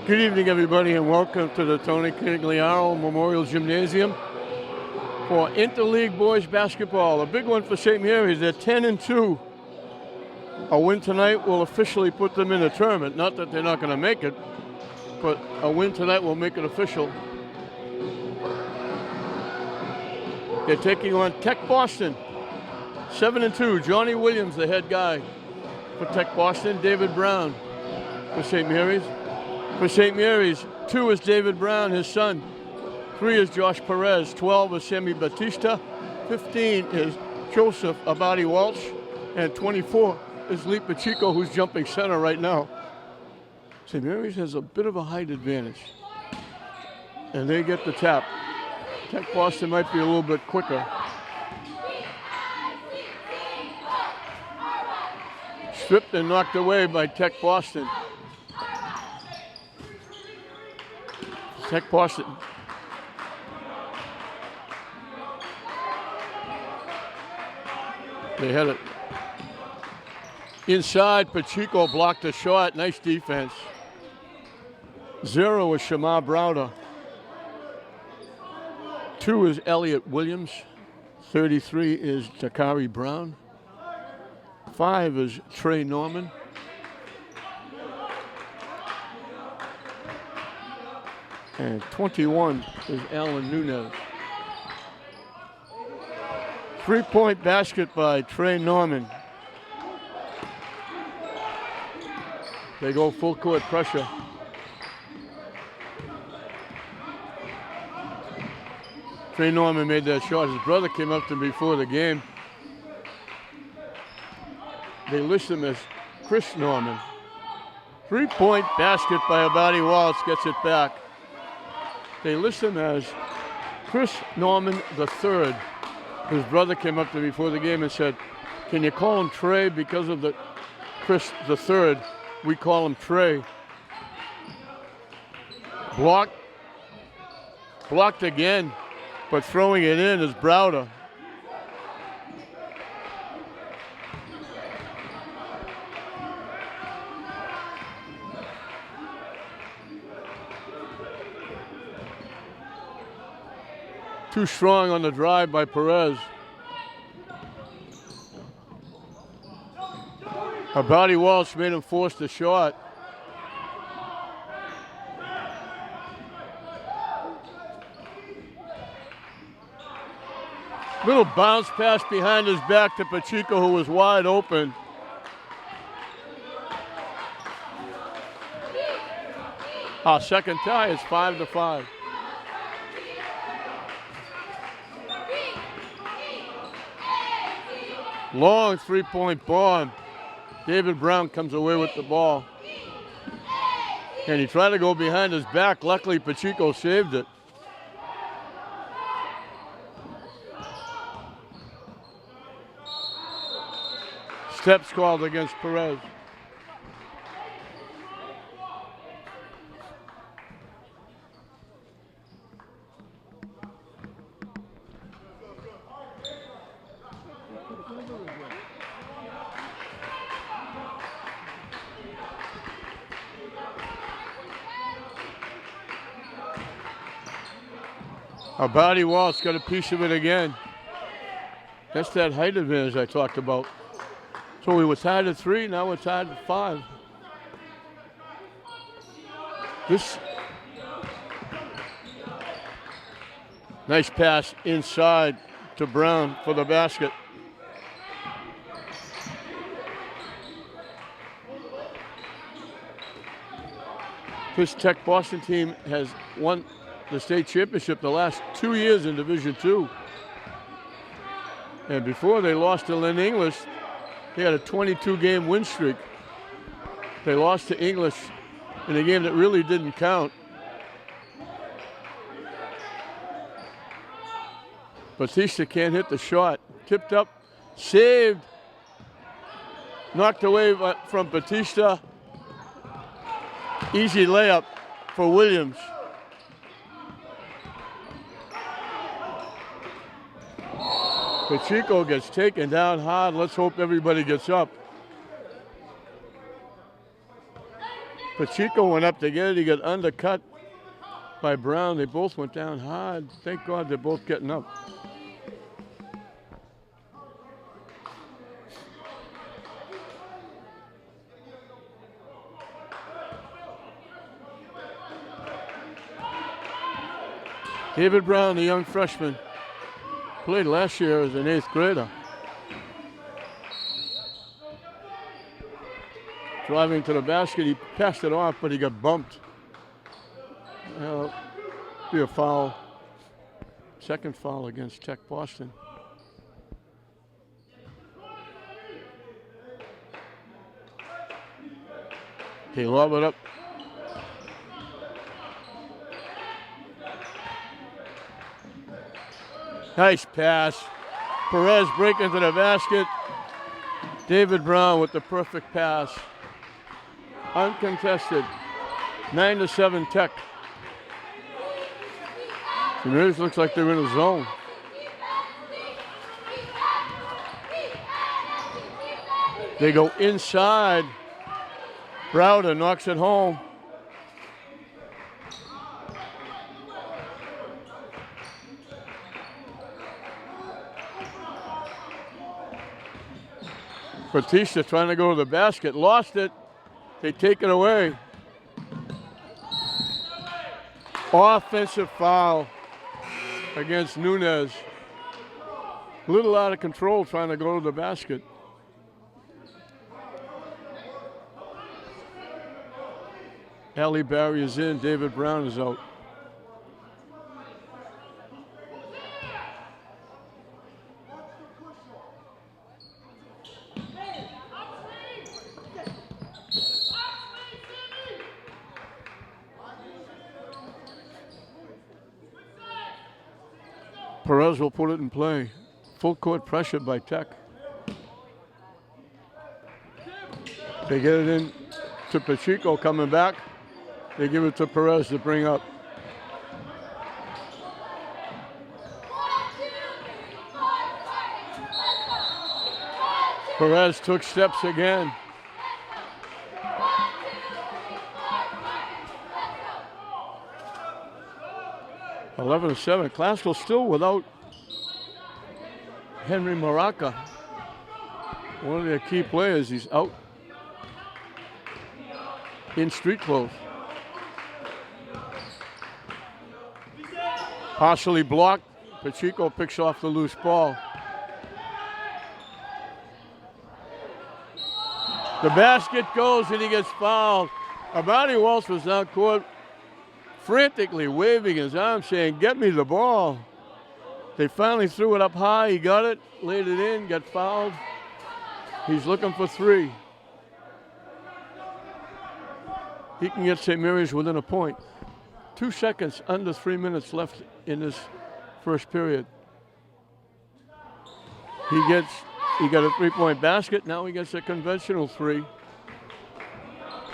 Good evening, everybody, and welcome to the Tony Canigliaro Memorial Gymnasium for Interleague Boys Basketball. A big one for St. Mary's. They're 10-2. A win tonight will officially put them in the tournament. Not that they're not going to make it, but a win tonight will make it official. They're taking on Tech Boston. 7-2. Johnny Williams, the head guy for Tech Boston. David Brown for St. Mary's. For St. Mary's, 2 is David Brown, his son. 3 is Josh Perez. 12 is Sammy Batista. 15 is Joseph Abadi Walsh. And 24 is Lee Pacheco, who's jumping center right now. St. Mary's has a bit of a height advantage. And they get the tap. Tech Boston might be a little bit quicker. Stripped and knocked away by Tech Boston. Tech Boston. They had it inside. Pacheco blocked a shot. Nice defense. 0 is Shamar Browder. 2 is Elliot Williams. 33 is Dakari Brown. 5 is Trey Norman. And 21 is Alan Nunez. 3-point basket by Trey Norman. They go full court pressure. Trey Norman made that shot. His brother came up to him before the game. They list him as Chris Norman. 3-point basket by Abadi Walsh, gets it back. They list him as Chris Norman III. His brother came up to me before the game and said, "Can you call him Trey because of the Chris III? We call him Trey." Blocked again, but throwing it in is Browder. Too strong on the drive by Perez. Abadi Walsh made him force the shot. Little bounce pass behind his back to Pacheco, who was wide open. Our second tie is 5-5. Long 3-point bomb. David Brown comes away with the ball. And he tried to go behind his back. Luckily, Pacheco saved it. Steps called against Perez. Abadi Walsh got a piece of it again. That's that height advantage I talked about. So we were tied at 3, now we're tied at 5. This nice pass inside to Brown for the basket. This Tech Boston team has won the state championship the last 2 years in Division II. And before they lost to Lynn English, they had a 22-game win streak. They lost to English in a game that really didn't count. Batista can't hit the shot. Tipped up, saved, knocked away from Batista. Easy layup for Williams. Pacheco gets taken down hard. Let's hope everybody gets up. Pacheco went up to get it. He got undercut by Brown. They both went down hard. Thank God they're both getting up. David Brown, the young freshman, played last year as an 8th grader. Driving to the basket, he passed it off, but he got bumped. Be a foul. Second foul against Tech Boston. Okay, lob it up. Nice pass. Perez break into the basket. David Brown with the perfect pass. Uncontested. 9-7 Tech. St. Mary's looks like they're in a zone. They go inside. Browder knocks it home. Batista trying to go to the basket, lost it. They take it away. Offensive foul against Nunez. A little out of control trying to go to the basket. Halle Berry is in, David Brown is out. Perez will put it in play. Full court pressure by Tech. They get it in to Pacheco coming back. They give it to Perez to bring up. Perez took steps again. Eleven to 7. Classical still without Henry Maraca. One of their key players. He's out in street clothes. Partially blocked. Pacheco picks off the loose ball. The basket goes and he gets fouled. Abadi Walsh was on court frantically waving his arm saying, "Get me the ball." They finally threw it up high. He got it, laid it in, got fouled. He's looking for three. He can get St. Mary's within a point. 2 seconds, under 3 minutes left in this first period. He got a three-point basket. Now he gets a conventional three.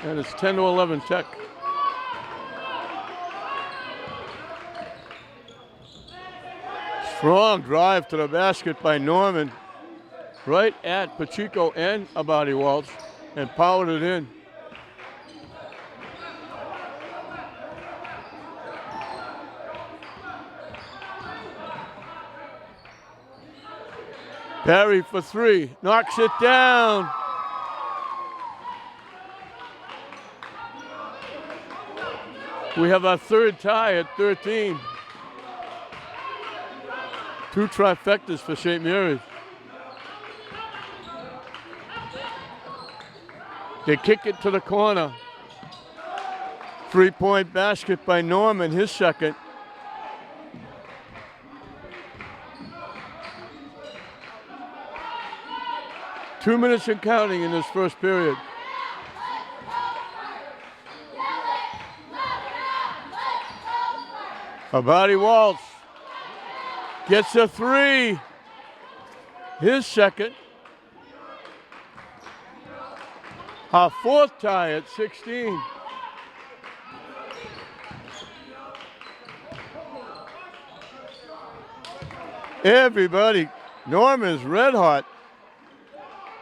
And it's 10 to 11 Tech. Strong drive to the basket by Norman. Right at Pacheco and Abadi Walsh and powered it in. Perry for three, knocks it down. We have our third tie at 13. 2 trifectas for St. Mary's. They kick it to the corner. 3-point basket by Norman, his second. Two minutes and counting in this first period. Abadi Walsh gets a three. His second. Our fourth tie at 16. Everybody, Norman's red hot.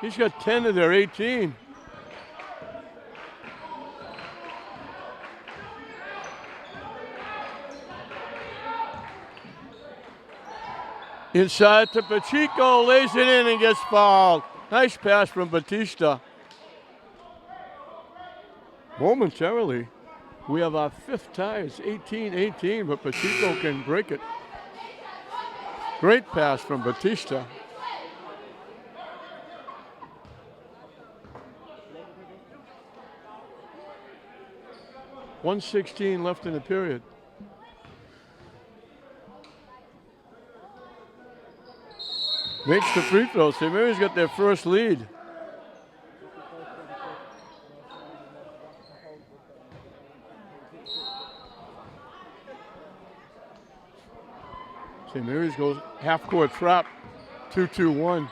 He's got 10 of their 18. Inside to Pacheco, lays it in and gets fouled. Nice pass from Batista. Momentarily, we have our fifth tie. It's 18-18, but Pacheco can break it. Great pass from Batista. .116 left in the period. Makes the free throw. St. Mary's got their first lead. St. Mary's goes half-court trap, 2-2-1.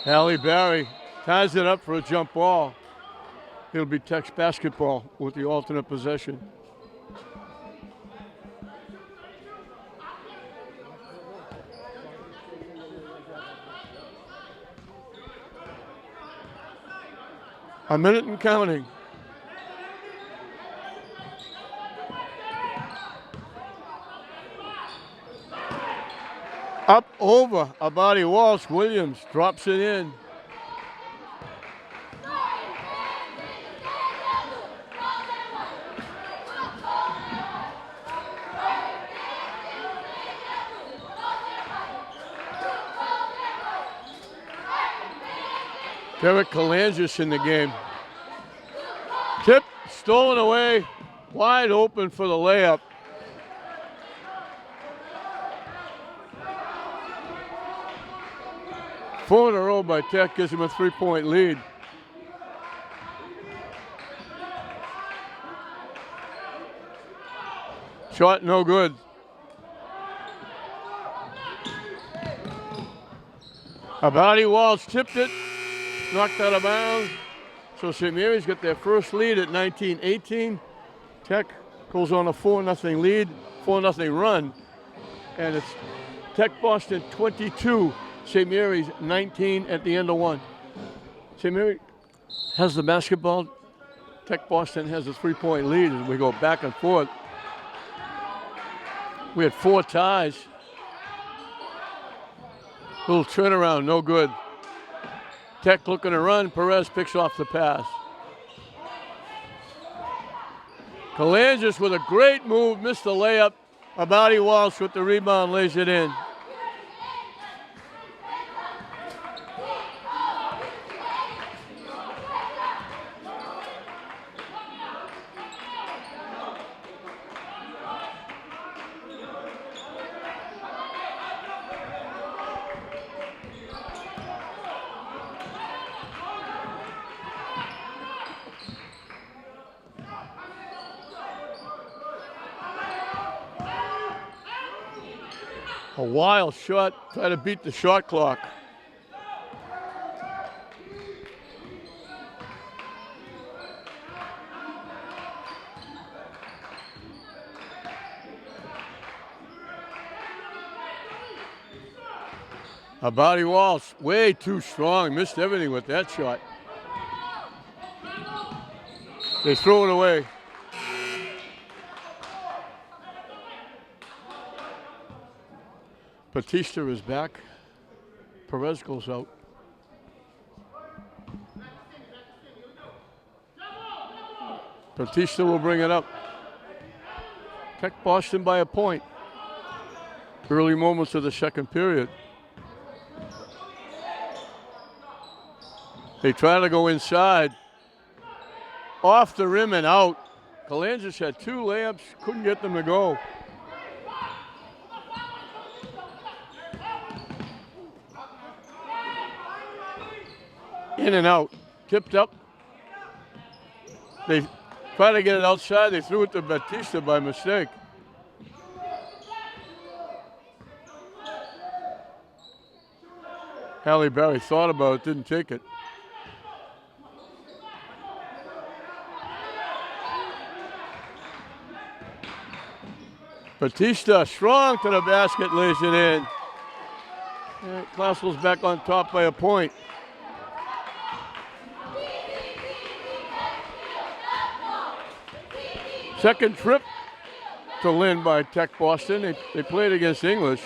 Halle Berry ties it up for a jump ball. It'll be Tech's basketball with the alternate possession. A minute and counting. Up over Abadi Walsh. Williams drops it in. Derek Kalangis in the game. Tip stolen away, wide open for the layup. Four in a row by Tech gives him a 3-point lead. Shot no good. Abadi Walsh tipped it. Knocked out of bounds. So St. Mary's got their first lead at 19-18. Tech goes on a 4-0 lead, 4-0 run. And it's Tech Boston 22, St. Mary's 19 at the end of one. St. Mary has the basketball. Tech Boston has a 3-point lead as we go back and forth. We had 4 ties. Little turnaround, no good. Tech looking to run. Perez picks off the pass. Kalangis with a great move, missed the layup. Abadi Walsh with the rebound, lays it in. A wild shot, try to beat the shot clock. Abadi Walsh, way too strong, missed everything with that shot. They throw it away. Batista is back. Perez goes out. Batista will bring it up. Tech Boston by a point. Early moments of the second period. They try to go inside. Off the rim and out. Kalangis had 2 layups, couldn't get them to go. In and out, tipped up. They tried to get it outside. They threw it to Batista by mistake. Halle Berry thought about it, didn't take it. Batista strong to the basket, lays it in. Clausel's back on top by a point. Second trip to Lynn by Tech Boston. They played against English.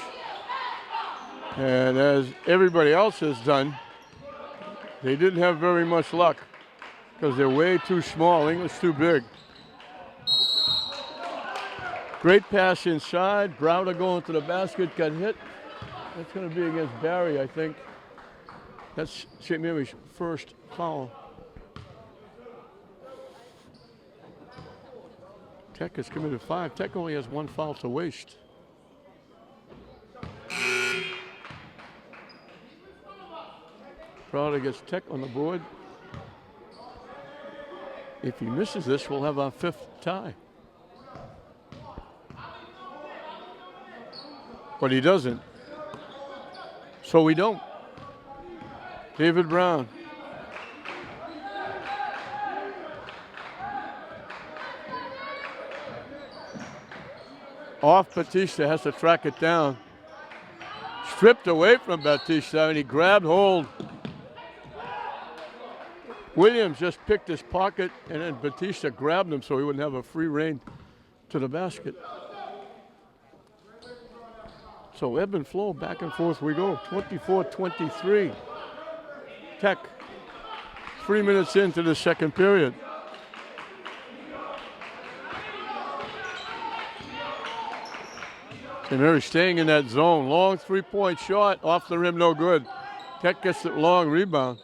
And as everybody else has done, they didn't have very much luck because they're way too small. English too big. Great pass inside. Browder going to the basket, got hit. That's going to be against Barry, I think. That's St. Mary's first foul. Tech has committed 5. Tech only has 1 foul to waste. Browder gets Tech on the board. If he misses this, we'll have our 5th tie. But he doesn't. So we don't. David Brown. Off Batista, has to track it down. Stripped away from Batista, and he grabbed hold. Williams just picked his pocket, and then Batista grabbed him so he wouldn't have a free rein to the basket. So ebb and flow, back and forth we go. 24-23. Tech, 3 minutes into the second period. St. Mary's staying in that zone. Long three-point shot, off the rim, no good. Tech gets the long rebound.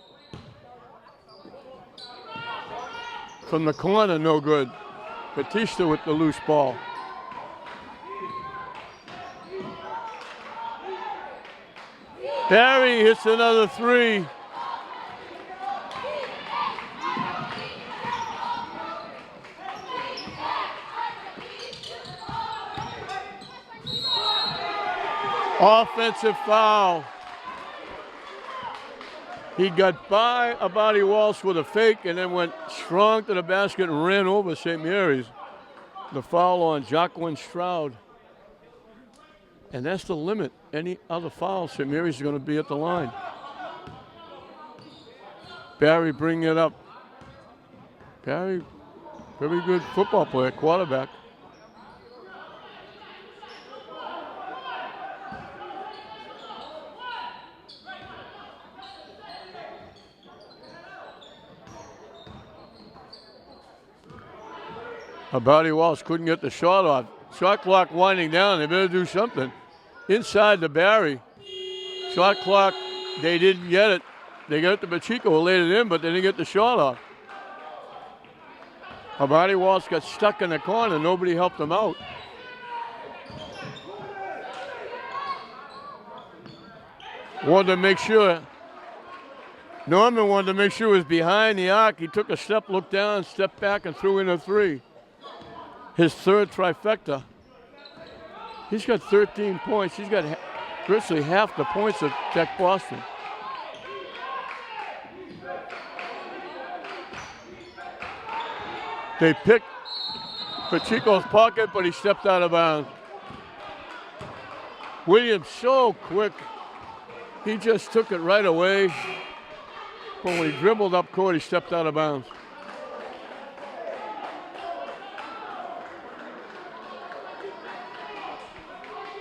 From the corner, no good. Batista with the loose ball. Barry hits another 3. Offensive foul. He got by Abadi Walsh with a fake and then went strong to the basket and ran over St. Mary's. The foul on Jacqueline Stroud. And that's the limit. Any other foul, St. Mary's is going to be at the line. Barry bringing it up. Barry, very good football player, quarterback. Abadi Walsh couldn't get the shot off. Shot clock winding down. They better do something. Inside to Barry. Shot clock, they didn't get it. They got it to Pacheco, who laid it in, but they didn't get the shot off. Abadi Walsh got stuck in the corner. Nobody helped him out. Wanted to make sure. Norman wanted to make sure he was behind the arc. He took a step, looked down, stepped back, and threw in a 3. His 3rd trifecta. He's got 13 points. He's got virtually half the points of Tech Boston. They picked Pacheco's pocket, but he stepped out of bounds. Williams so quick. He just took it right away. But when he dribbled up court, he stepped out of bounds.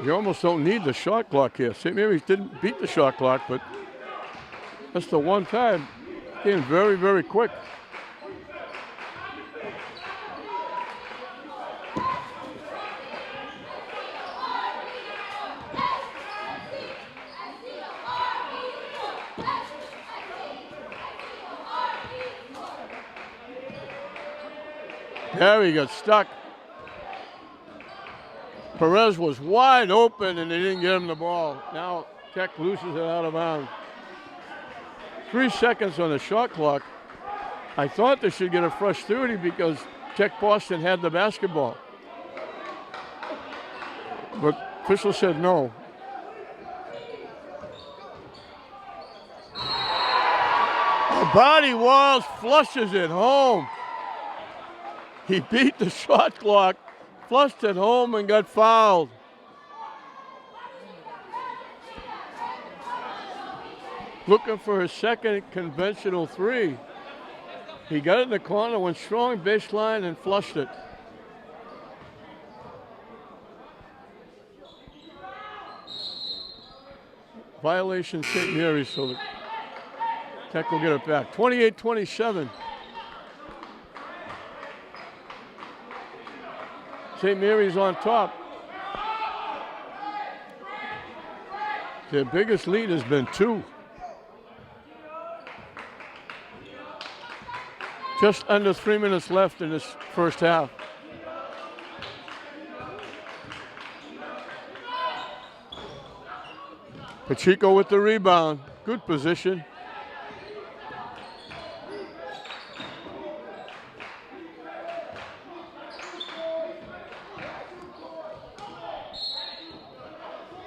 You almost don't need the shot clock here. St. Mary's didn't beat the shot clock, but that's the one time. Getting very, very quick. There he got stuck. Perez was wide open and they didn't get him the ball. Now Tech loses it out of bounds. 3 seconds on the shot clock. I thought they should get a fresh 30 because Tech Boston had the basketball. But official said no. Abadi Walsh flushes it home. He beat the shot clock, flushed it home, and got fouled. Looking for his second conventional 3. He got it in the corner, went strong baseline, and flushed it. violation St. Mary's, so the Tech will get it back. 28-27. St. Mary's on top. Their biggest lead has been 2. Just under 3 minutes left in this first half. Pacheco with the rebound. Good position.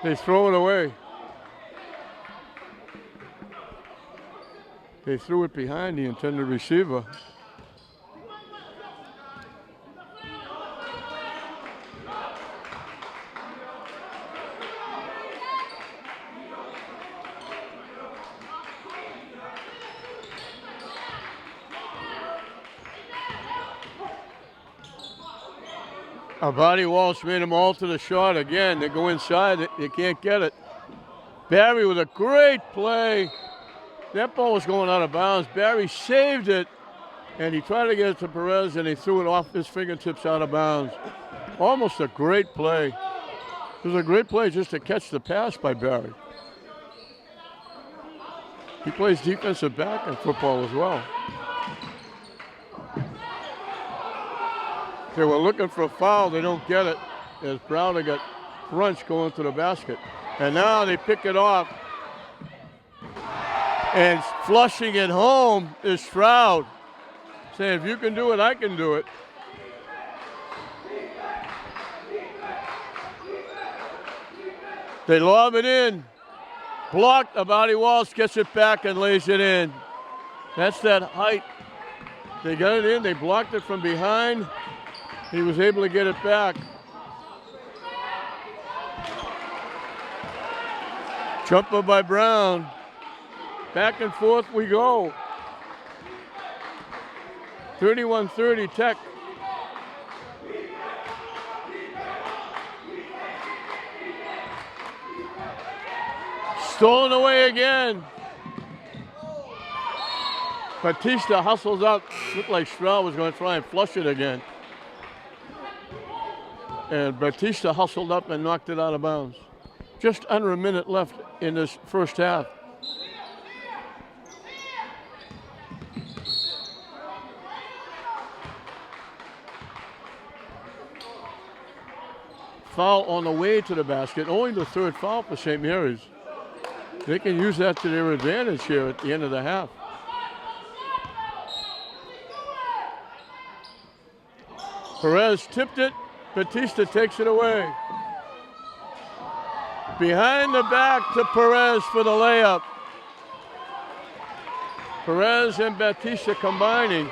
They throw it away. They threw it behind the intended receiver. Abadi Walsh made them all to the shot again. They go inside, they can't get it. Barry with a great play. That ball was going out of bounds. Barry saved it, and he tried to get it to Perez, and he threw it off his fingertips out of bounds. Almost a great play. It was a great play just to catch the pass by Barry. He plays defensive back in football as well. They were looking for a foul. They don't get it as Browder got crunched going to the basket. And now they pick it off. And flushing it home is Stroud, saying, if you can do it, I can do it. They lob it in. Blocked. Abadi Walsh gets it back and lays it in. That's that height. They got it in. They blocked it from behind. He was able to get it back. Jumper by Brown. Back and forth we go. 31-30 Tech. Stolen away again. Batista hustles up. Looked like Stroud was going to try and flush it again. And Batista hustled up and knocked it out of bounds. Just under a minute left in this first half. Foul on the way to the basket. Only the third foul for St. Mary's. They can use that to their advantage here at the end of the half. Perez tipped it. Batista takes it away. Behind the back to Perez for the layup. Perez and Batista combining.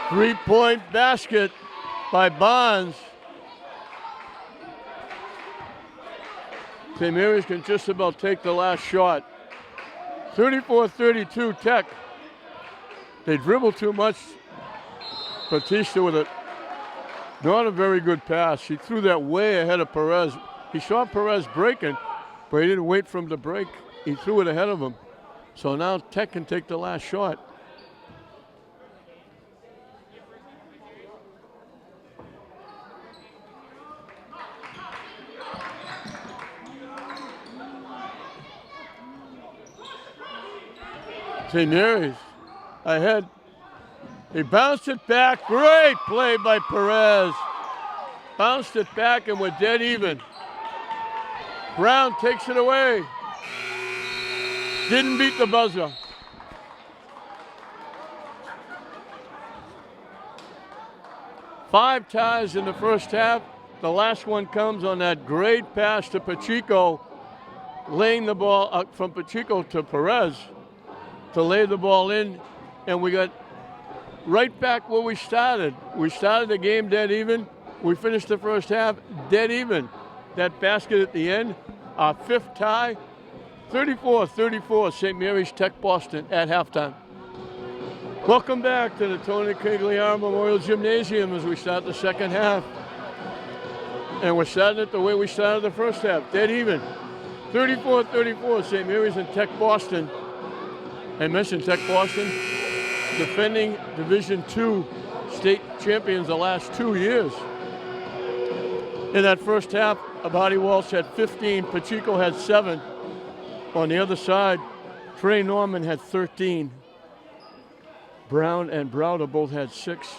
Three-point basket by Bonds. St. Mary's can just about take the last shot. 34-32 Tech. They dribble too much. Batista with it. Not a very good pass. He threw that way ahead of Perez. He saw Perez breaking, but he didn't wait for him to break. He threw it ahead of him. So now Tech can take the last shot. St. Mary's ahead. He bounced it back. Great play by Perez. Bounced it back and we're dead even. Brown takes it away. Didn't beat the buzzer. Five ties in the first half. The last one comes on that great pass to Pacheco, laying the ball up from Pacheco to Perez to lay the ball in, and we got right back where we started. We started the game dead even. We finished the first half dead even. That basket at the end, our fifth tie, 34-34, St. Mary's Tech Boston at halftime. Welcome back to the Tony Cagliari Memorial Gymnasium as we start the second half. And we're starting it the way we started the first half, dead even. 34-34, St. Mary's and Tech Boston. I mentioned Tech Boston, defending Division II state champions the last 2 years. In that first half, Abadi Walsh had 15, Pacheco had 7. On the other side, Trey Norman had 13. Brown and Browder both had 6.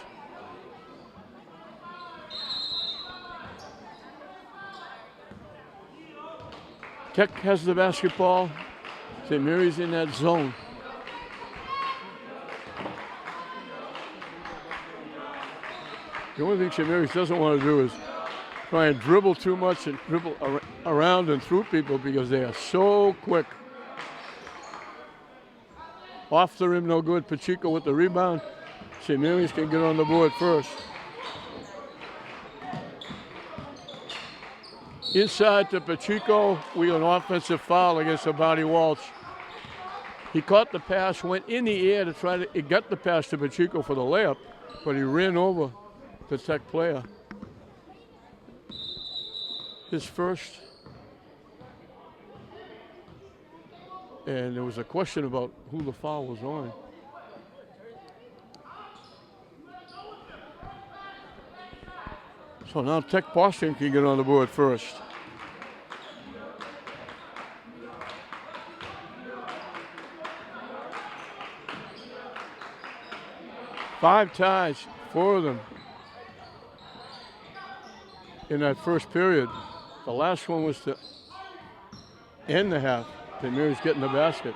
Tech has the basketball. St. Mary's in that zone. The only thing St. Mary's doesn't want to do is try and dribble too much and dribble around and through people because they are so quick. Off the rim, no good. Pacheco with the rebound. St. Mary's can get on the board first. Inside to Pacheco, we have an offensive foul against Abadi Walsh. He caught the pass, went in the air to try to, it got the pass to Pacheco for the layup, but he ran over the Tech player. His first. And there was a question about who the foul was on. So now Tech Boston can get on the board first. Five ties, 4 of them in that first period. The last one was to end the half. St. Mary's getting the basket.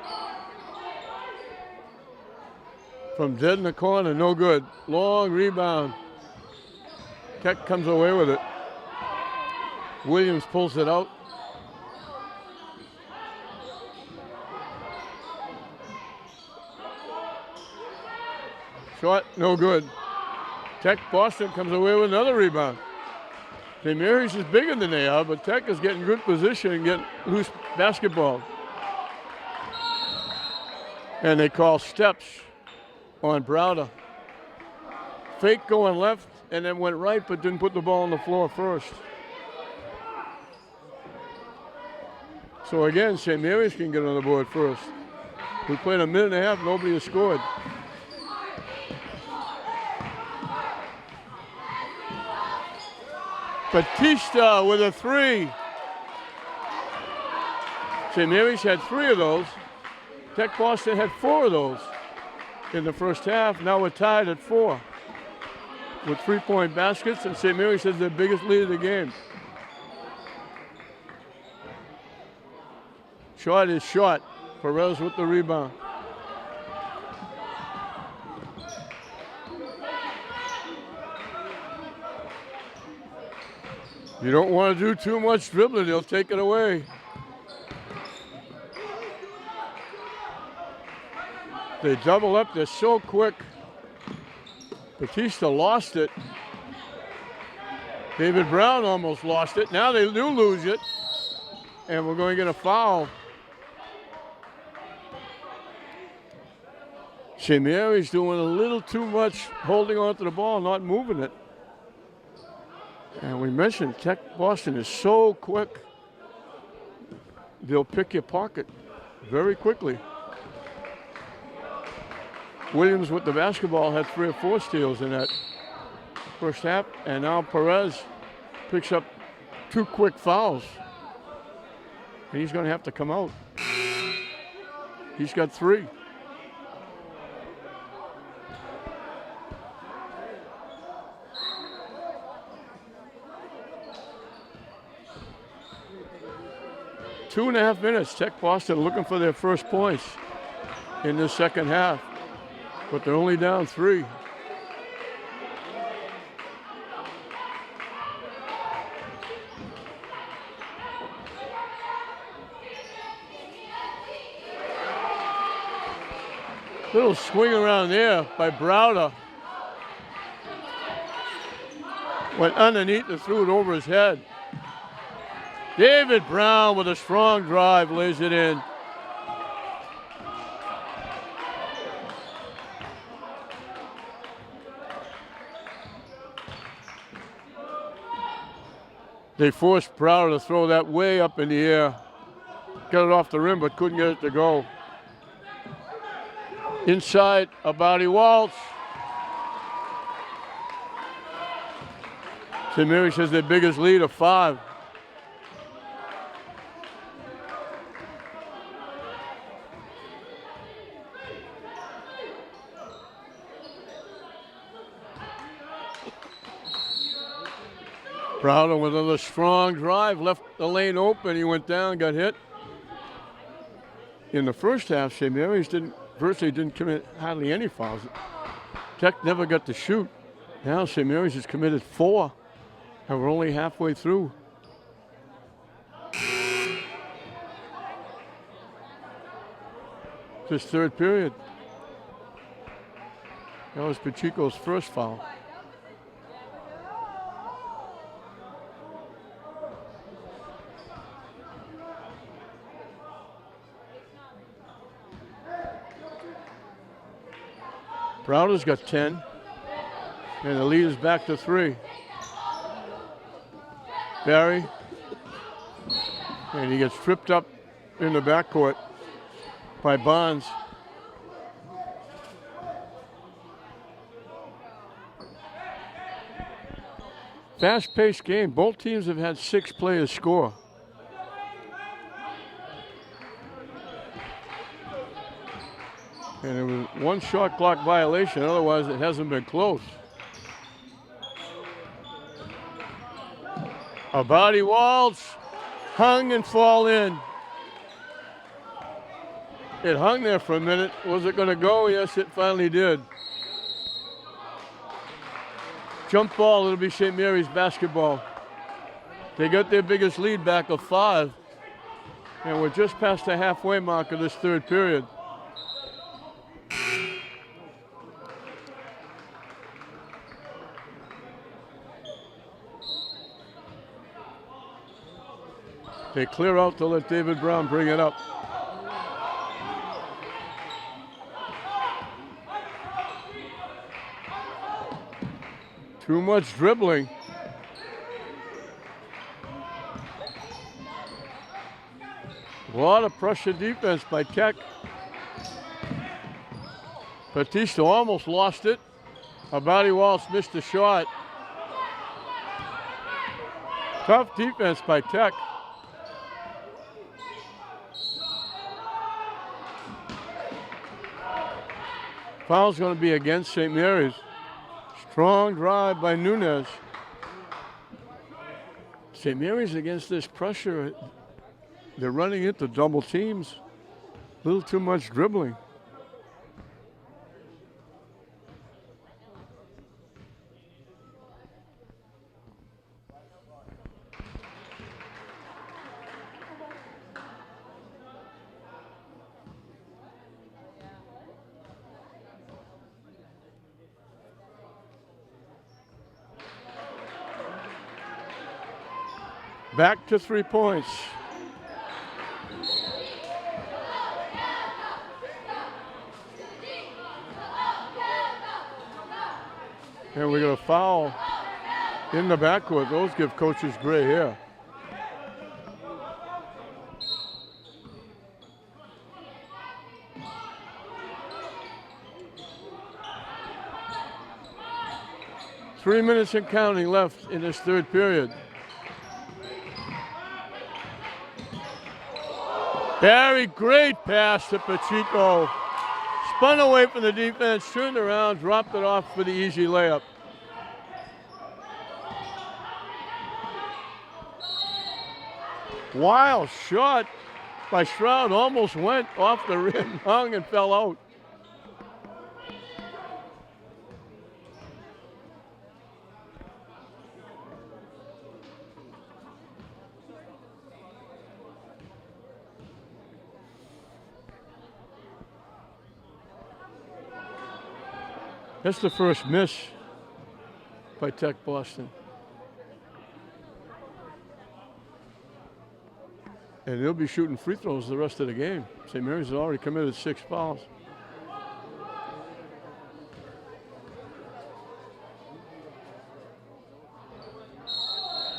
From dead in the corner, no good. Long rebound. Tech comes away with it. Williams pulls it out. Shot, no good. Tech Boston comes away with another rebound. St. Mary's is bigger than they are, but Tech is getting good position and getting loose basketball. And they call steps on Browder. Fake going left and then went right, but didn't put the ball on the floor first. So again, St. Mary's can get on the board first. We played a minute and a half, nobody has scored. Batista with a 3. St. Mary's had 3 of those. Tech Boston had 4 of those in the first half. Now we're tied at 4 with 3-point baskets, and St. Mary's has their biggest lead of the game. Shot is short. Perez with the rebound. You don't want to do too much dribbling, they'll take it away. They double up, they're so quick. Batista lost it. David Brown almost lost it. Now they do lose it. And we're going to get a foul. St. Mary's doing a little too much holding on to the ball, not moving it. And we mentioned Tech Boston is so quick. They'll pick your pocket very quickly. Williams with the basketball had 3 or 4 steals in that first half, and now Perez picks up 2 quick fouls. And he's going to have to come out. He's got 3. Two and a half minutes. Tech Boston looking for their first points in the second half, but they're only down 3. Little swing around there by Browder. Went underneath and threw it over his head. David Brown with a strong drive lays it in. They forced Browder to throw that way up in the air. Got it off the rim, but couldn't get it to go. Inside, Abadi Walsh. St. Mary's has their biggest lead of 5. Browder with another strong drive, left the lane open. He went down, got hit. In the first half, St. Mary's virtually didn't commit hardly any fouls. Tech never got to shoot. Now St. Mary's has committed 4, and we're only halfway through. This third period. That was Pacheco's first foul. Browder's got 10, and the lead is back to 3. Barry, and he gets tripped up in the backcourt by Bonds. Fast-paced game. Both teams have had 6 players score. And it was one shot clock violation, otherwise it hasn't been close. Abadi Walsh hung and fall in. It hung there for a minute. Was it going to go? Yes, it finally did. Jump ball, it'll be St. Mary's basketball. They got their biggest lead back of 5. And we're just past the halfway mark of this third period. They clear out to let David Brown bring it up. Too much dribbling. A lot of pressure defense by Tech. Batista almost lost it. Abadi Walsh missed a shot. Tough defense by Tech. Foul's going to be against St. Mary's. Strong drive by Nunez. St. Mary's against this pressure. They're running into double teams. A little too much dribbling. Back to 3 points. And we got a foul in the backcourt. Those give coaches gray hair. Three minutes and counting left in this third period. Very great pass to Pacheco. Spun away from the defense, turned around, dropped it off for the easy layup. Wild shot by Stroud, almost went off the rim, hung and fell out. That's the first miss by Tech Boston. And they'll be shooting free throws the rest of the game. St. Mary's has already committed 6 fouls.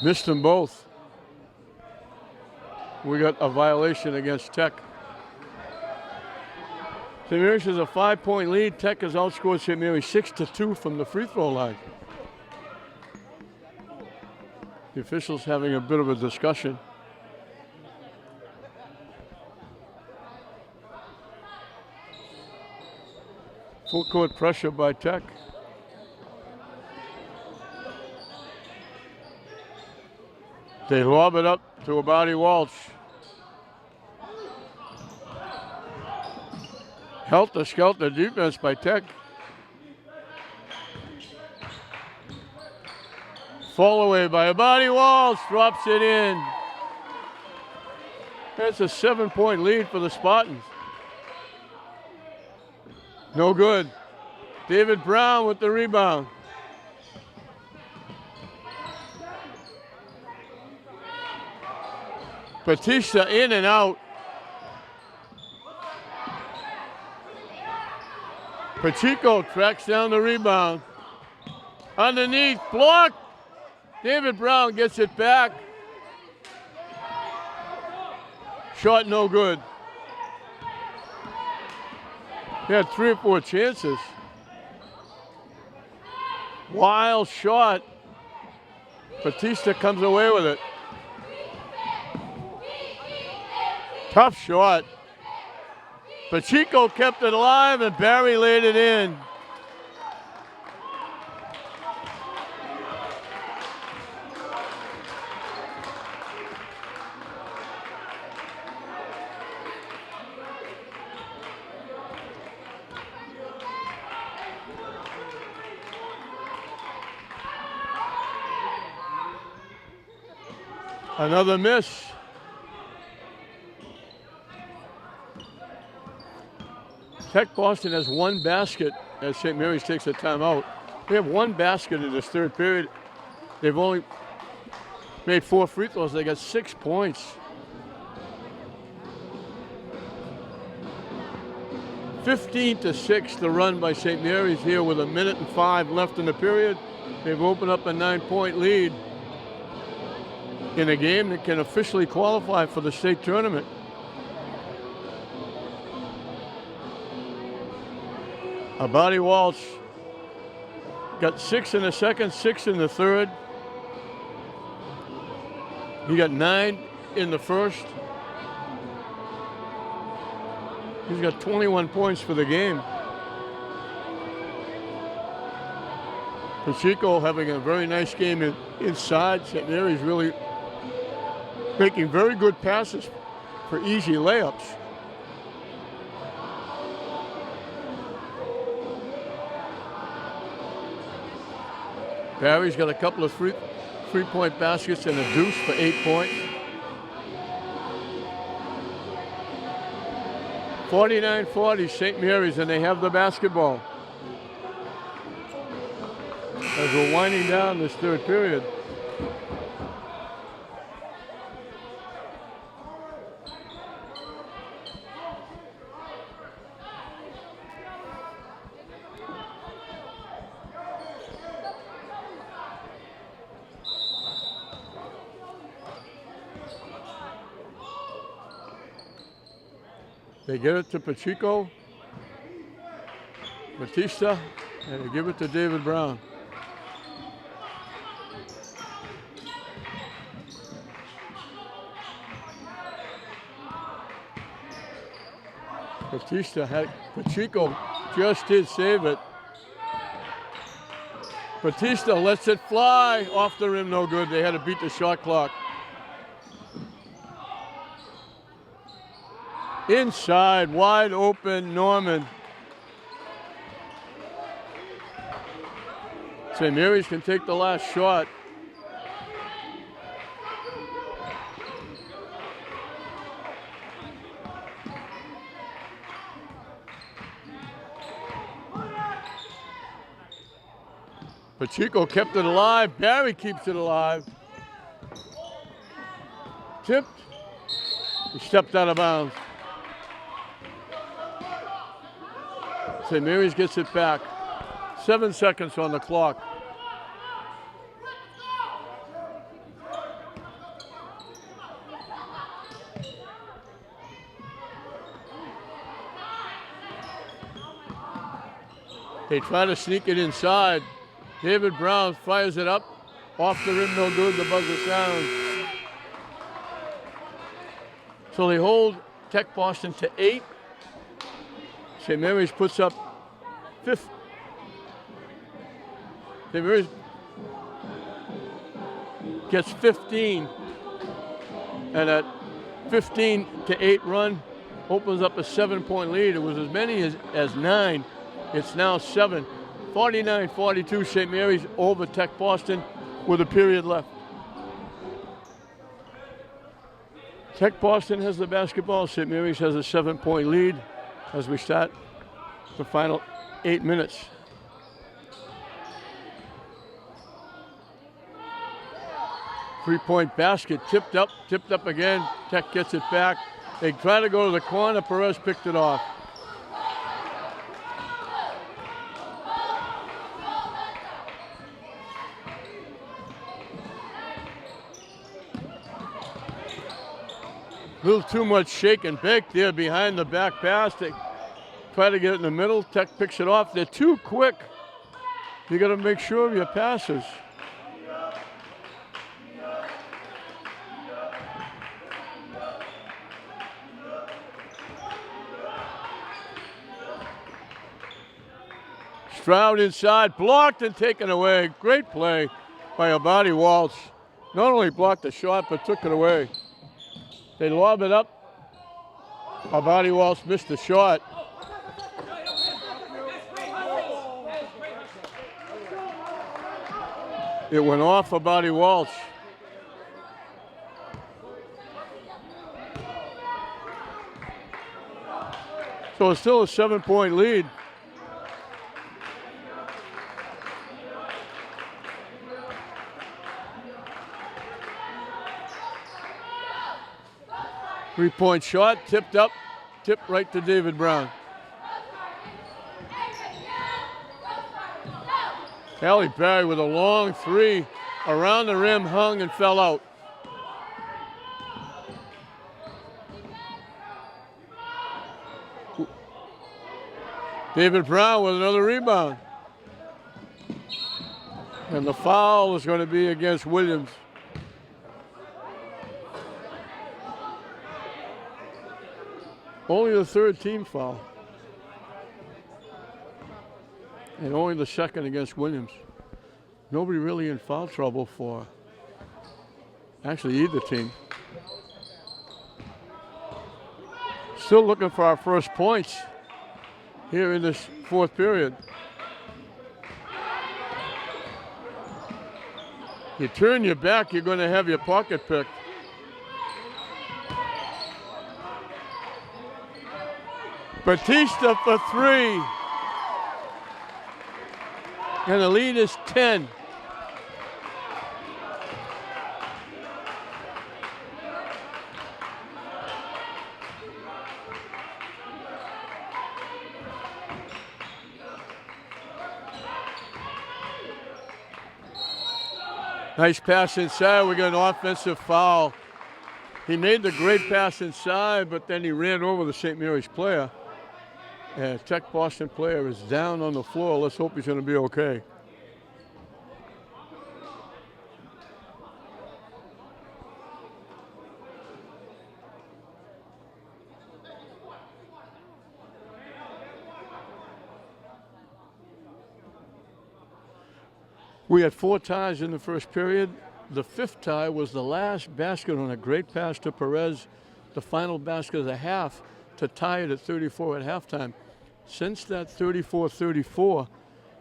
Missed them both. We got a violation against Tech. St. Mary's has a 5-point lead. Tech has outscored St. Mary's 6-2 from the free throw line. The officials having a bit of a discussion. Full court pressure by Tech. They lob it up to Abadi Walsh. Helter-skelter defense by Tech. Fall away by Abadi Walsh, drops it in. That's a 7-point lead for the Spartans. No good. David Brown with the rebound. Batista in and out. Pacheco tracks down the rebound. Underneath, blocked. David Brown gets it back. Shot no good. He had 3 or 4 chances. Wild shot. Batista comes away with it. Tough shot. Pacheco kept it alive and Barry laid it in. Another miss. Tech Boston has 1 basket as St. Mary's takes a timeout. They have 1 basket in this third period. They've only made 4 free throws. They got 6 points. 15-6 the run by St. Mary's here with 1:05 left in the period. They've opened up a 9-point lead in a game that can officially qualify for the state tournament. Abadi Walsh got 6 in the second, 6 in the third. He got 9 in the first. He's got 21 points for the game. Pacheco having a very nice game inside. St. Mary's really making very good passes for easy layups. Barry's got a couple of three-point baskets and a deuce for 8 points. 49-40 St. Mary's, and they have the basketball. As we're winding down this third period. They get it to Pacheco, Batista, and they give it to David Brown. Pacheco just did save it. Batista lets it fly off the rim, no good. They had to beat the shot clock. Inside, wide open, Norman. St. Mary's can take the last shot. Pacheco kept it alive. Barry keeps it alive. Tipped. He stepped out of bounds. St. Mary's gets it back. 7 seconds on the clock. They try to sneak it inside. David Brown fires it up. Off the rim, no good. The buzzer sounds. So they hold Tech Boston to 8. St. Mary's puts up 5th. St. Mary's gets 15. And that 15-8 run opens up a 7-point lead. It was as many as 9. It's now 7. 49-42, St. Mary's over Tech Boston with a period left. Tech Boston has the basketball. St. Mary's has a 7-point lead as we start the final 8 minutes. Three-point basket, tipped up again. Tech gets it back. They try to go to the corner. Perez picked it off. A little too much shake and bake there behind the back pass. They try to get it in the middle. Tech picks it off. They're too quick. You got to make sure of your passes. Stroud inside, blocked and taken away. Great play by Abadi Walsh. Not only blocked the shot, but took it away. They lob it up. Abadi Walsh missed the shot. It went off Abadi Walsh. So it's still a 7-point lead. Three-point shot, tipped right to David Brown. Halle Berry with a long three around the rim, hung and fell out. David Brown with another rebound. And the foul is going to be against Williams. Only the third team foul. And only the second against Williams. Nobody really in foul trouble for actually either team. Still looking for our first points here in this fourth period. You turn your back, you're going to have your pocket picked. Batista for three. And the lead is 10. Nice pass inside. We got an offensive foul. He made the great pass inside, but then he ran over the St. Mary's player. And Tech Boston player is down on the floor. Let's hope he's going to be okay. We had 4 ties in the first period. The 5th tie was the last basket on a great pass to Perez, the final basket of the half, to tie it at 34 at halftime. Since that 34-34,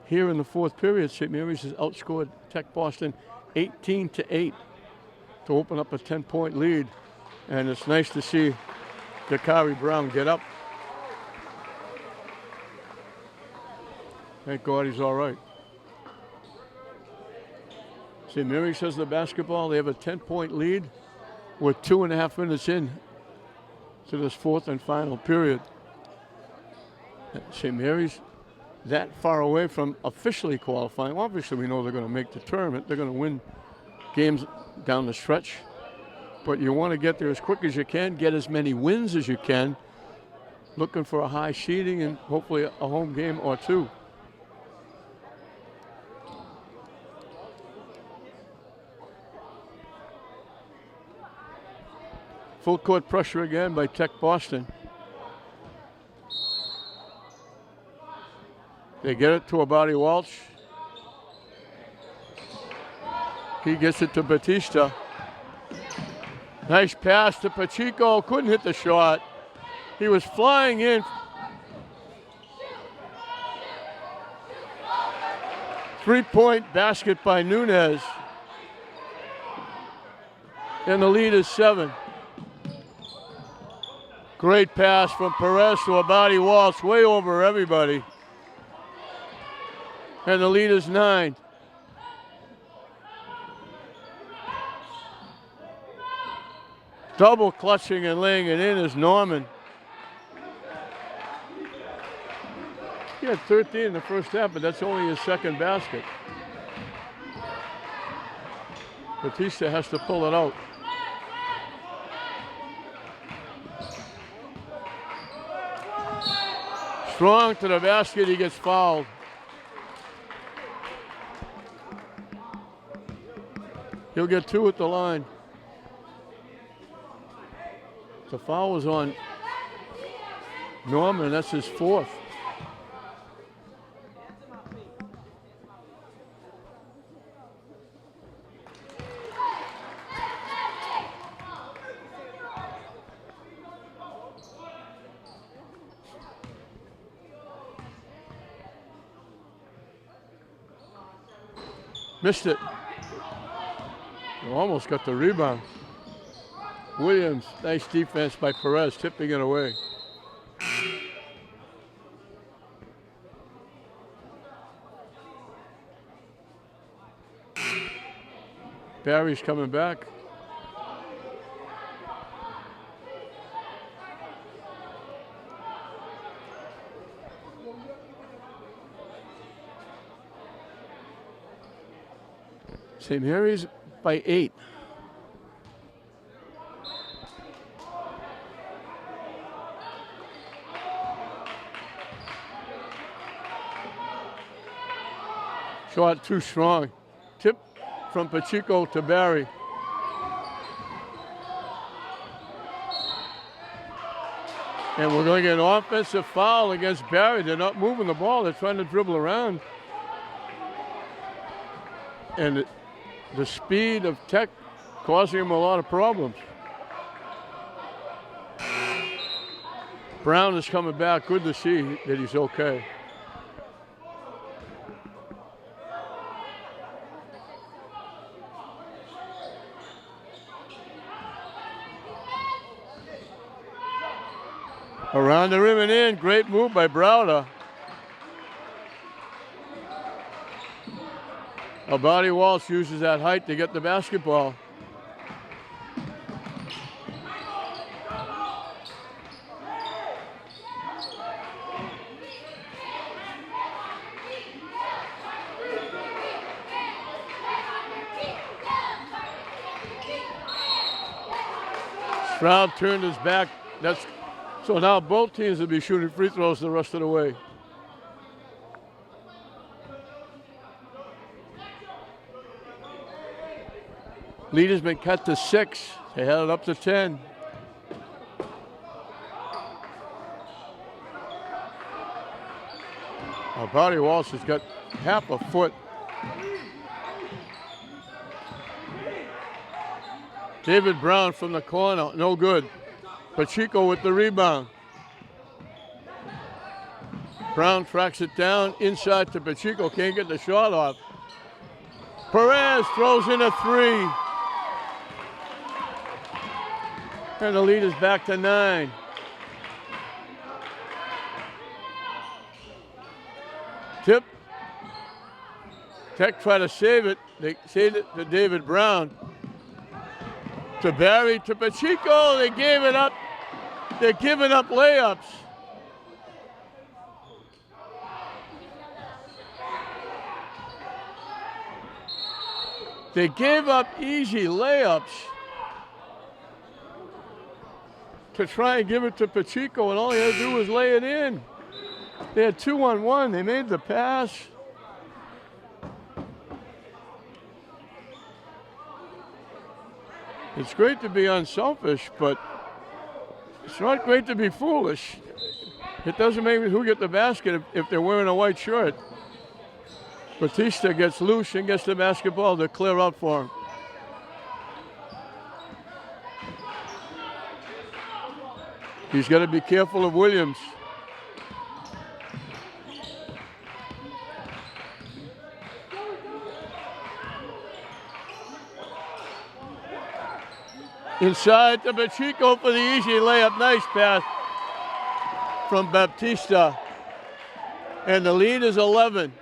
here in the fourth period, St. Mary's has outscored Tech Boston 18-8 to open up a 10-point lead. And it's nice to see Dakari Brown get up. Thank God he's all right. St. Mary's has the basketball. They have a 10-point lead with 2.5 minutes in to this fourth and final period. St. Mary's that far away from officially qualifying. Obviously, we know they're going to make the tournament. They're going to win games down the stretch. but you want to get there as quick as you can, get as many wins as you can, looking for a high seeding and hopefully a home game or two. Full court pressure again by Tech Boston. They get it to Abadi Walsh. He gets it to Batista. Nice pass to Pacheco. Couldn't hit the shot. He was flying in. Three-point basket by Nunez. And the lead is 7. Great pass from Perez to Abadi Walsh, way over everybody. And the lead is 9. Double clutching and laying it in is Norman. He had 13 in the first half, but that's only his second basket. Batista has to pull it out. Strong to the basket, he gets fouled. He'll get 2 at the line. The foul was on Norman, that's his 4th. Missed it. Almost got the rebound. Williams, nice defense by Perez, tipping it away. Barry's coming back. St. Mary's by 8. Shot too strong. Tip from Pacheco to Barry. And we're going to get an offensive foul against Barry. They're not moving the ball. They're trying to dribble around. And the speed of Tech causing him a lot of problems. Brown is coming back. Good to see that he's okay. Around the rim and in. Great move by Browder. Abadi Walsh uses that height to get the basketball. Stroud turned his back. So now both teams will be shooting free throws the rest of the way. Lead has been cut to 6. They had it up to 10. Abadi Walsh has got half a foot. David Brown from the corner, no good. Pacheco with the rebound. Brown tracks it down inside to Pacheco, can't get the shot off. Perez throws in a 3. And the lead is back to 9. Tip. Tech try to save it. They saved it to David Brown. To Barry, to Pacheco. They gave it up. They're giving up layups. They gave up easy layups. to try and give it to Pacheco, and all he had to do was lay it in. They had 2-on-1. They made the pass. It's great to be unselfish, but it's not great to be foolish. It doesn't matter who get the basket if they're wearing a white shirt. Batista gets loose and gets the basketball to clear out for him. He's got to be careful of Williams. Inside to Pacheco for the easy layup. Nice pass from Baptista. And the lead is 11.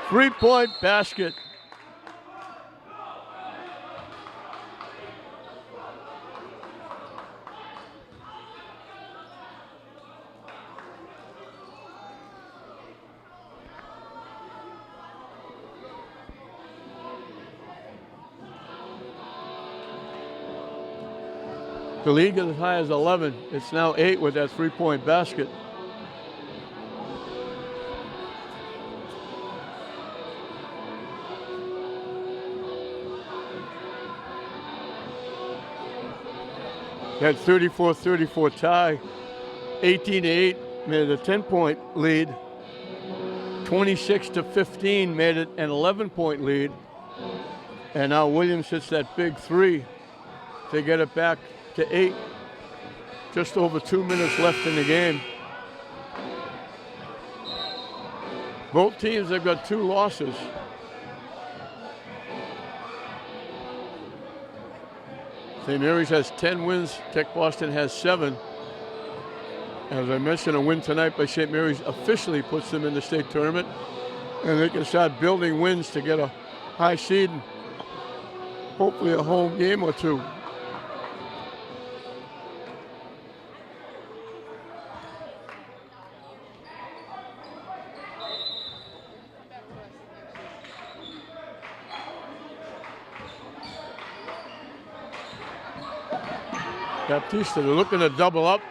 Three-point basket. The league is as high as 11. It's now 8 with that three-point basket. That 34-34 tie. 18-8 made it a 10-point lead. 26-15 made it an 11-point lead. And now Williams hits that big three to get it back to 8. Just over 2 minutes left in the game. Both teams have got 2 losses. St. Mary's has 10 wins. Tech Boston has 7. As I mentioned, a win tonight by St. Mary's officially puts them in the state tournament. And they can start building wins to get a high seed and hopefully a home game or 2. Baptista, they're looking to double up.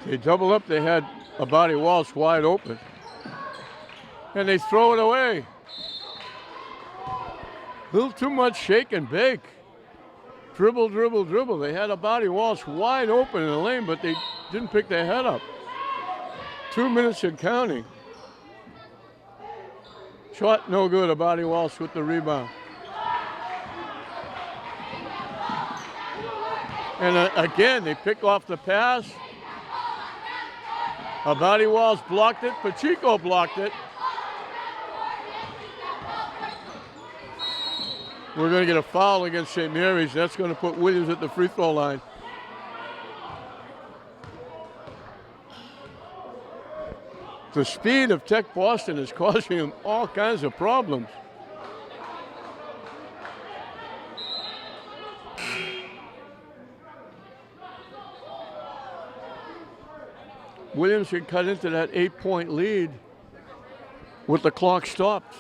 They double up, they had Abadi Walsh wide open. And they throw it away. A little too much shake and bake. Dribble, dribble, dribble. They had Abadi Walsh wide open in the lane, but they didn't pick their head up. 2 minutes and counting. Shot no good, Abadi Walsh with the rebound. And again, they pick off the pass. Abadi Walsh blocked it. Pacheco blocked it. We're going to get a foul against St. Mary's. That's going to put Williams at the free throw line. The speed of Tech Boston is causing him all kinds of problems. Williams can cut into that 8-point lead with the clock stopped.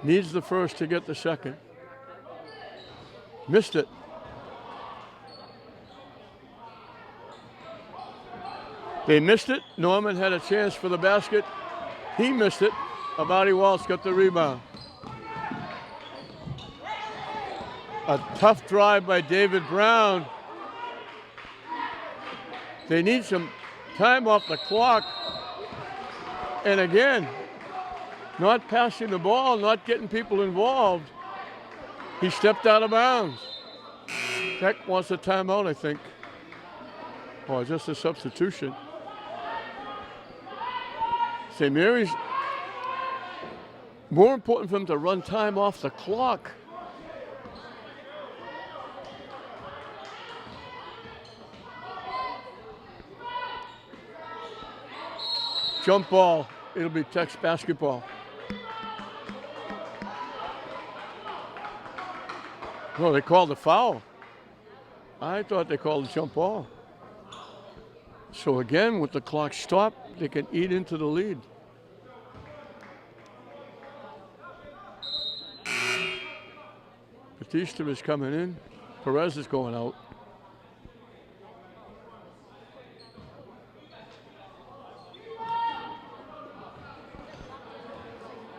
Needs the first to get the second. Missed it. They missed it. Norman had a chance for the basket. He missed it. Abadi Walsh got the rebound. A tough drive by David Brown. They need some time off the clock. And again, not passing the ball, not getting people involved. He stepped out of bounds. Tech wants a timeout, I think. Or just a substitution. St. Mary's, more important for them to run time off the clock. Jump ball, it'll be Tech's basketball. Well, they called a foul. I thought they called a jump ball. So again, with the clock stopped, they can eat into the lead. Batista is coming in. Perez is going out.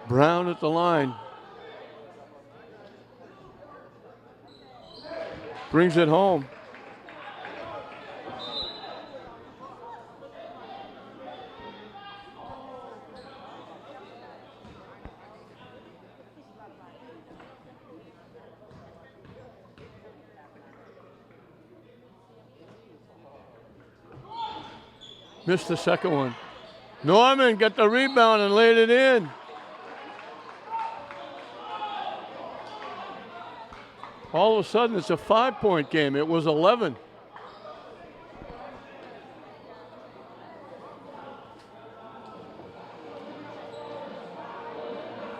Brown at the line. Brings it home. Missed the second one. Norman got the rebound and laid it in. All of a sudden, it's a 5-point game. It was 11.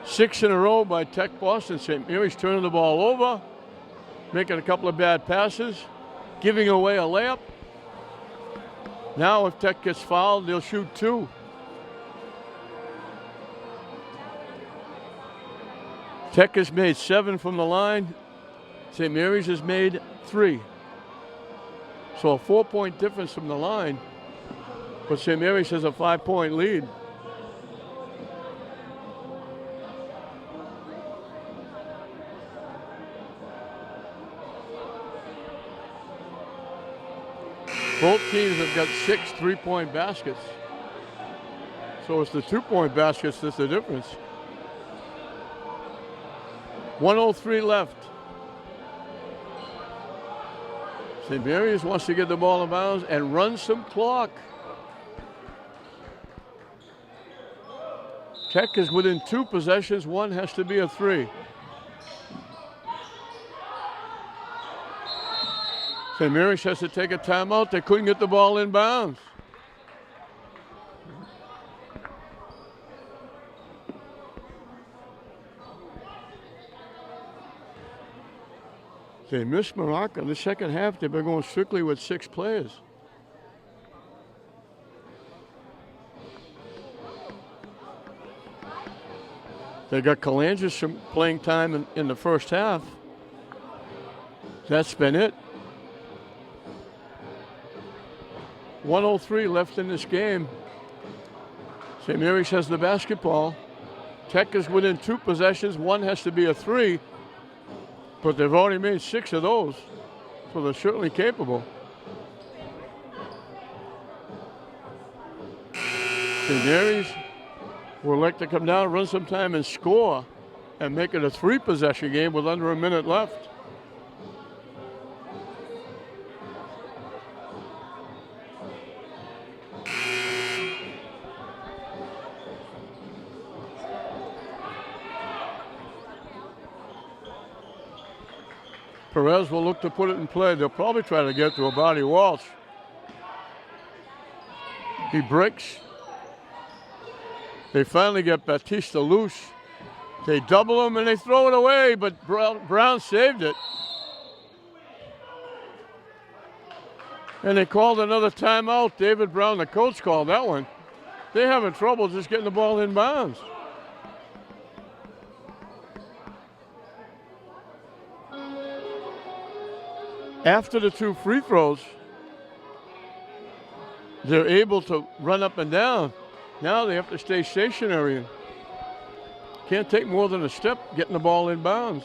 Six in a row by Tech Boston. St. Mary's turning the ball over, making a couple of bad passes, giving away a layup. Now if Tech gets fouled, they'll shoot 2. Tech has made 7 from the line. St. Mary's has made 3. So a 4-point difference from the line, but St. Mary's has a 5-point lead. Both teams have got 6 3-point baskets. So it's the 2-point baskets that's the difference. 1:03 left. St. Mary's wants to get the ball in bounds and run some clock. Tech is within 2 possessions. One has to be a 3. St. Mary's has to take a timeout. They couldn't get the ball in bounds. They missed Morocco in the second half. They've been going strictly with 6 players. They got Kalangis some playing time in the first half. That's been it. 1:03 left in this game. St. Mary's has the basketball. Tech is within 2 possessions. One has to be a 3, but they've already made 6 of those, so they're certainly capable. St. Mary's would like to come down, run some time, and score, and make it a 3-possession game with under a minute left. Perez will look to put it in play. They'll probably try to get to a Barty Walsh. He breaks. They finally get Batista loose. They double him and they throw it away, but Brown saved it. And they called another timeout. David Brown, the coach, called that one. They're having trouble just getting the ball in bounds. After the 2 free throws, they're able to run up and down. Now they have to stay stationary. Can't take more than a step getting the ball in bounds.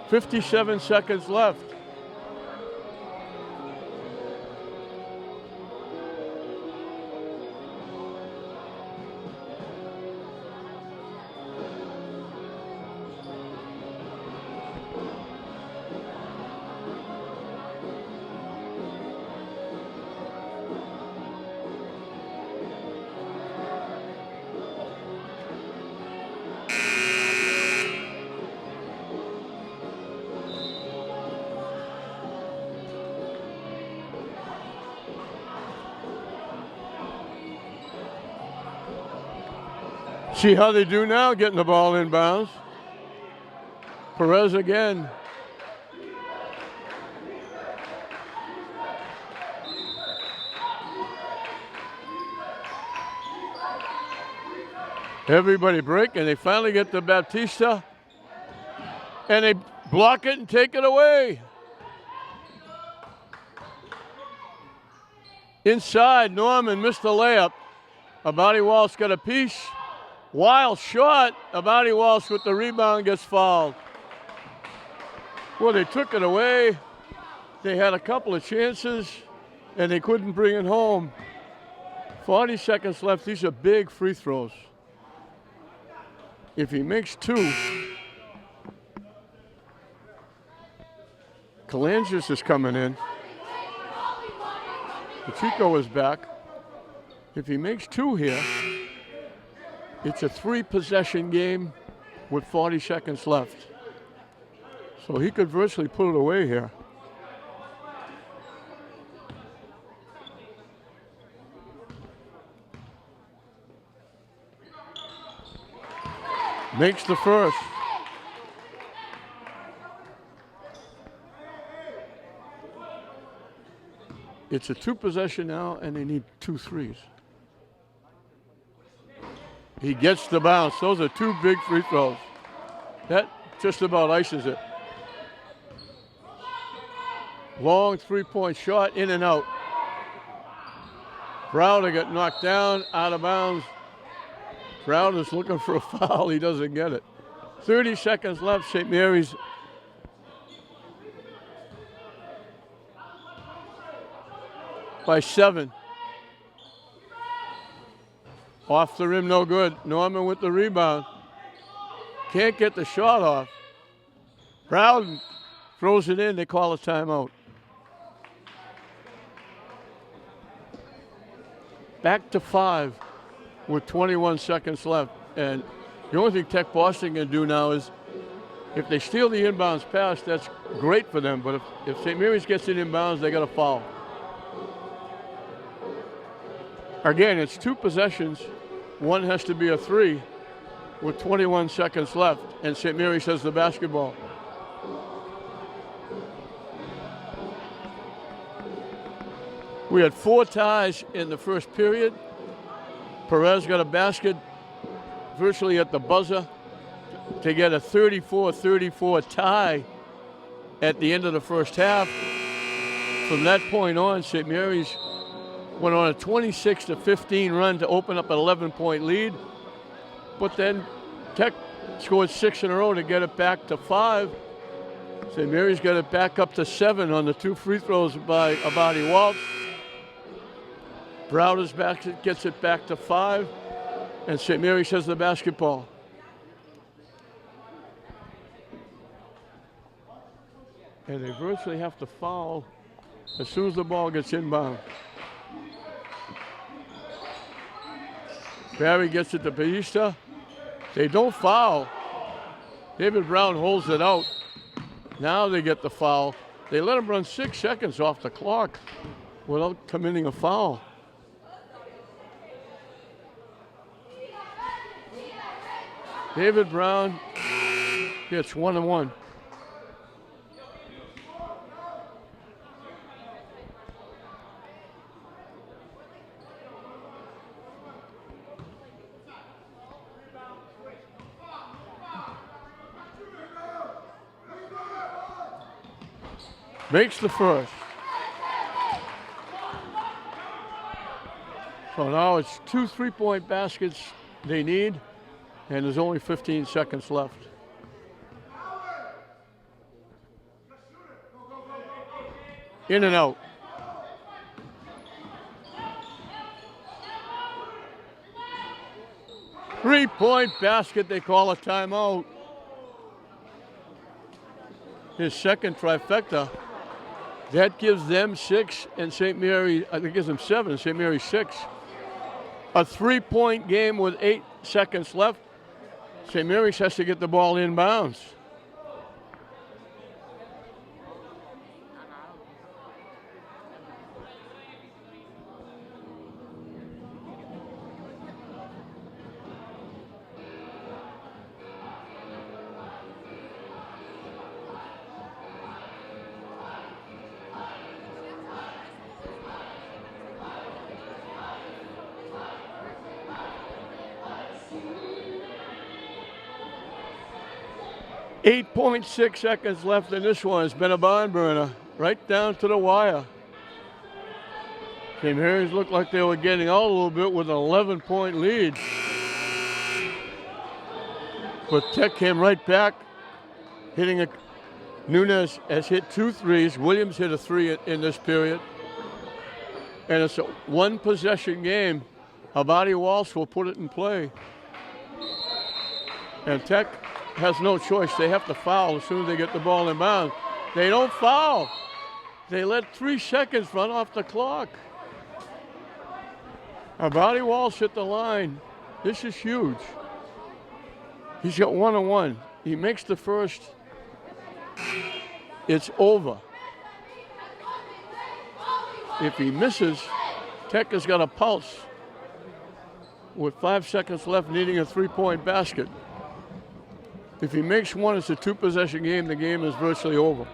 57 seconds left. See how they do now, getting the ball in bounds. Perez again. Everybody break, and they finally get to Baptista, and they block it and take it away. Inside, Norman missed the layup. Abadi Walsh got a piece. Wild shot. Abadi Walsh with the rebound gets fouled. Well, they took it away. They had a couple of chances, and they couldn't bring it home. 40 seconds left. These are big free throws. If he makes two, Kalangis is coming in. Pacheco is back. If he makes two here, it's a 3-possession game with 40 seconds left. So he could virtually put it away here. Makes the first. It's a 2-possession now, and they need 2 threes. He gets the bounce. Those are 2 big free throws. That just about ices it. Long 3-point shot, in and out. Browder got knocked down, out of bounds. Browder's looking for a foul. He doesn't get it. 30 seconds left. St. Mary's by 7. Off the rim, no good. Norman with the rebound. Can't get the shot off. Brown throws it in. They call a timeout. Back to 5 with 21 seconds left. And the only thing Tech Boston can do now is, if they steal the inbounds pass, that's great for them. But if St. Mary's gets it inbounds, they got a foul. Again, it's 2 possessions. One has to be a 3 with 21 seconds left. And St. Mary's has the basketball. We had 4 ties in the first period. Perez got a basket virtually at the buzzer to get a 34-34 tie at the end of the first half. From that point on, St. Mary's went on a 26-15 run to open up an 11-point lead. But then Tech scored 6 in a row to get it back to 5. St. Mary's got it back up to 7 on the 2 free throws by Abadi Walsh. Browder's basket gets it back to 5, and St. Mary's has the basketball. And they virtually have to foul as soon as the ball gets inbound. Barry gets it to Batista. They don't foul. David Brown holds it out. Now they get the foul. They let him run 6 seconds off the clock without committing a foul. David Brown gets 1 and 1. Makes the first. So now it's 2 3-point baskets they need, and there's only 15 seconds left. In and out. Three-point basket, they call a timeout. His second trifecta. That gives them 6, and St. Mary, I think, gives them 7, and St. Mary's 6. A 3-point game with 8 seconds left. St. Mary's has to get the ball inbounds. 8.6 seconds left in this one. It's been a barn burner, right down to the wire. St. Mary's looked like they were getting out a little bit with an 11-point lead. But Tech came right back, hitting a. Nunez has hit 2 threes. Williams hit a 3 in this period. And it's a one-possession game. Abadi Walsh will put it in play. And Tech has no choice. They have to foul as soon as they get the ball in bounds. They don't foul. They let 3 seconds run off the clock. Abadi Walsh hit the line. This is huge. He's got 1-on-1. He makes the first. It's over. If he misses, Tech has got a pulse with 5 seconds left, needing a 3-point basket. If he makes one, it's a 2-possession game. The game is virtually over.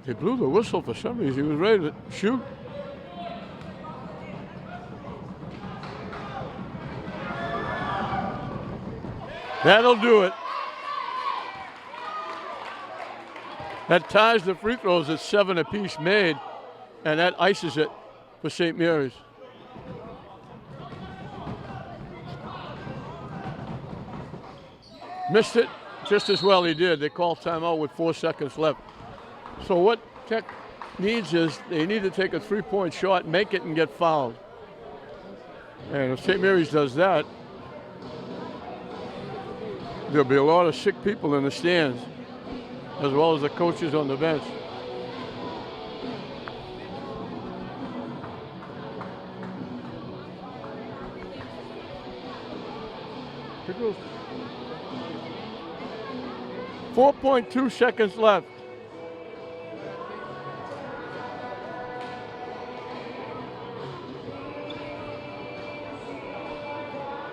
He blew the whistle for some reason. He was ready to shoot. That'll do it. That ties the free throws at 7 apiece made, and that ices it for St. Mary's. Missed it just as well he did. They called timeout with 4 seconds left. So what Tech needs is they need to take a 3-point shot, make it, and get fouled. And if St. Mary's does that, there'll be a lot of sick people in the stands, as well as the coaches on the bench. Here goes. 4.2 seconds left.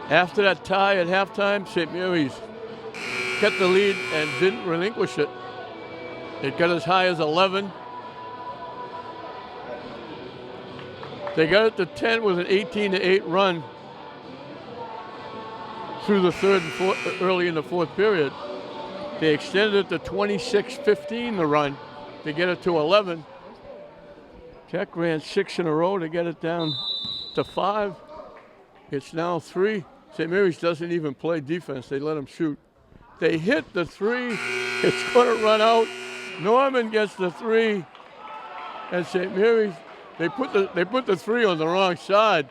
After that tie at halftime, St. Mary's kept the lead and didn't relinquish it. It got as high as 11. They got it to 10 with an 18-8 run through the third and fourth, early in the fourth period. They extended it to 26-15 the run to get it to 11. Tech ran 6 in a row to get it down to 5. It's now 3. St. Mary's doesn't even play defense. They let them shoot. They hit the 3. It's going to run out. Norman gets the 3. And St. Mary's, they put the 3 on the wrong side.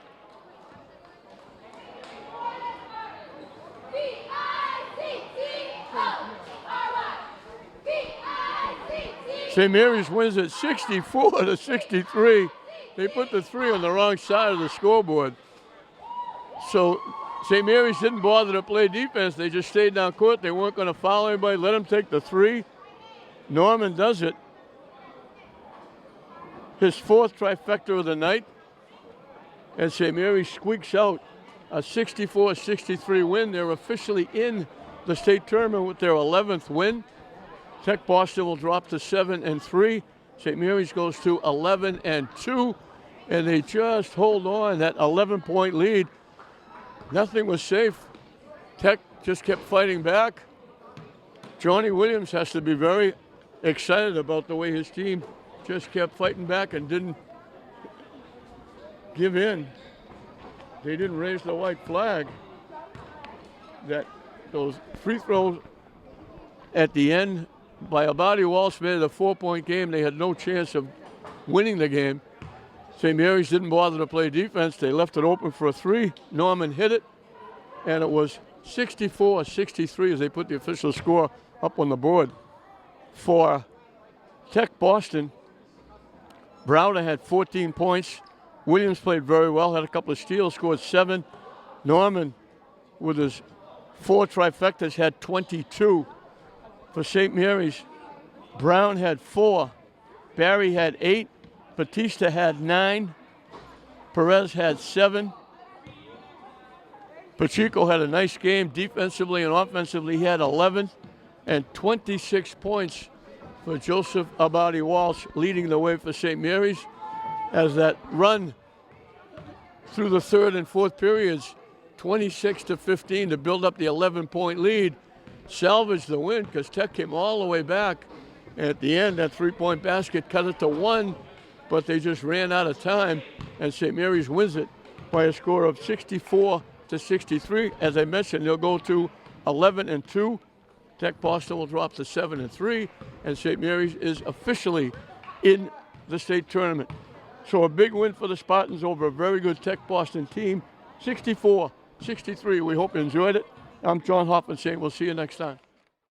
St. Mary's wins it 64-63. They put the 3 on the wrong side of the scoreboard. So St. Mary's didn't bother to play defense. They just stayed down court. They weren't going to foul anybody. Let them take the 3. Norman does it. His 4th trifecta of the night. And St. Mary's squeaks out a 64-63 win. They're officially in the state tournament with their 11th win. Tech Boston will drop to 7-3. St. Mary's goes to 11-2. And they just hold on, that 11-point lead. Nothing was safe. Tech just kept fighting back. Johnny Williams has to be very excited about the way his team just kept fighting back and didn't give in. They didn't raise the white flag. That those free throws at the end by Abadi Walsh made it a 4-point game. They had no chance of winning the game. St. Mary's didn't bother to play defense. They left it open for a 3. Norman hit it, and it was 64-63 as they put the official score up on the board. For Tech Boston, Browder had 14 points. Williams played very well, had a couple of steals, scored 7. Norman, with his 4 trifectas, had 22. For St. Mary's, Brown had 4. Barry had 8. Batista had 9. Perez had 7. Pacheco had a nice game defensively and offensively. He had 11 and 26 points for Joseph Abadi Walsh, leading the way for St. Mary's as that run through the third and fourth periods, 26-15 to build up the 11-point lead, salvaged the win because Tech came all the way back. At the end, that three-point basket cut it to 1, but they just ran out of time, and St. Mary's wins it by a score of 64-63. As I mentioned, they'll go to 11-2. Tech Boston will drop to 7-3, and St. Mary's is officially in the state tournament. So a big win for the Spartans over a very good Tech Boston team, 64-63. We hope you enjoyed it. I'm John Hoffman saying we'll see you next time.